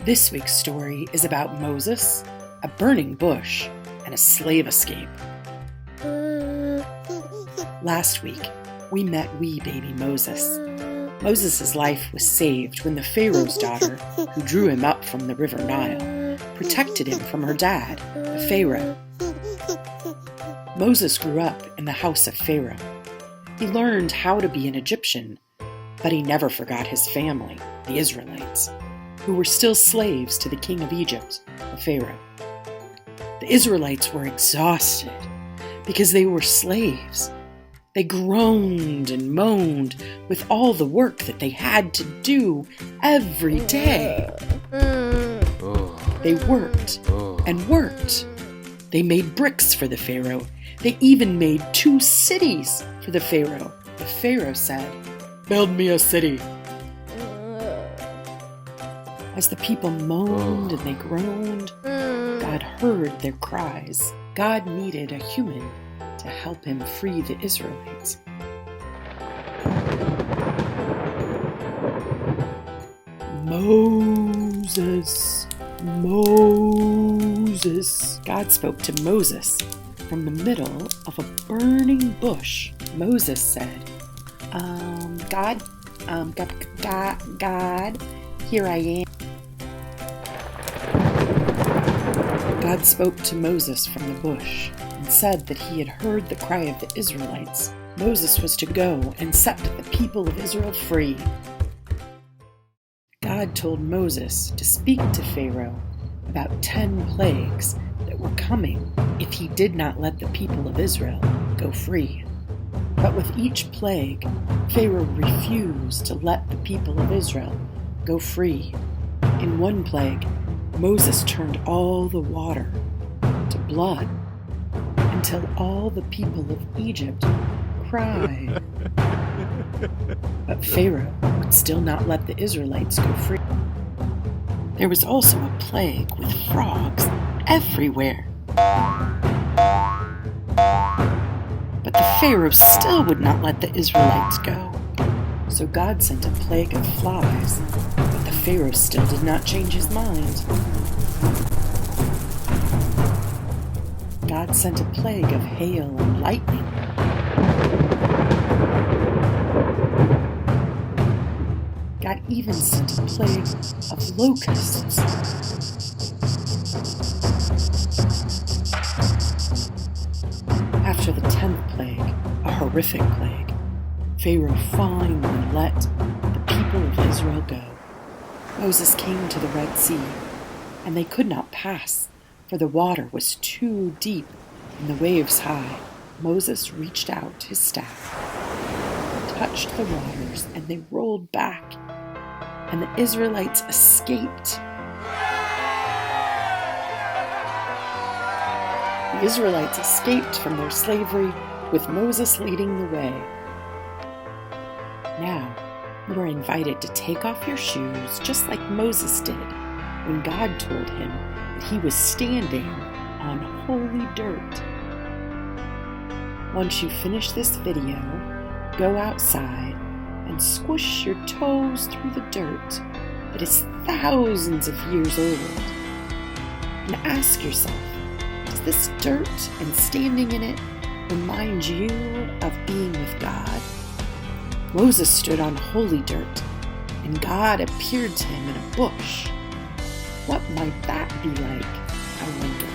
This week's story is about Moses, a burning bush, and a slave escape. Last week, we met wee baby Moses. Moses' life was saved when the Pharaoh's daughter, who drew him up from the river Nile, protected him from her dad, the Pharaoh. Moses grew up in the house of Pharaoh. He learned how to be an Egyptian, but he never forgot his family, the Israelites, who were still slaves to the king of Egypt, the Pharaoh. The Israelites were exhausted because they were slaves. They groaned and moaned with all the work that they had to do every day. They worked and worked. They made bricks for the Pharaoh. They even made 2 cities for the Pharaoh. The Pharaoh said, "Build me a city." As the people moaned and they groaned, God heard their cries. God needed a human to help him free the Israelites. Moses, Moses. God spoke to Moses from the middle of a burning bush. Moses said, God, here I am. God spoke to Moses from the bush and said that he had heard the cry of the Israelites. Moses was to go and set the people of Israel free. God told Moses to speak to Pharaoh about 10 plagues that were coming if he did not let the people of Israel go free. But with each plague, Pharaoh refused to let the people of Israel go free. In one plague, Moses turned all the water to blood until all the people of Egypt cried. But Pharaoh would still not let the Israelites go free. There was also a plague with frogs everywhere. But the Pharaoh still would not let the Israelites go. So God sent a plague of flies, but the Pharaoh still did not change his mind. God sent a plague of hail and lightning. God even sent a plague of locusts. After the 10th plague, a horrific plague, Pharaoh finally let the people of Israel go. Moses came to the Red Sea, and they could not pass, for the water was too deep and the waves high. Moses reached out his staff, touched the waters, and they rolled back, and the Israelites escaped. The Israelites escaped from their slavery with Moses leading the way. Now, you are invited to take off your shoes just like Moses did when God told him that he was standing on holy dirt. Once you finish this video, go outside and squish your toes through the dirt that is thousands of years old. And ask yourself, does this dirt and standing in it remind you of being with God? Moses stood on holy dirt, and God appeared to him in a bush. What might that be like, I wonder?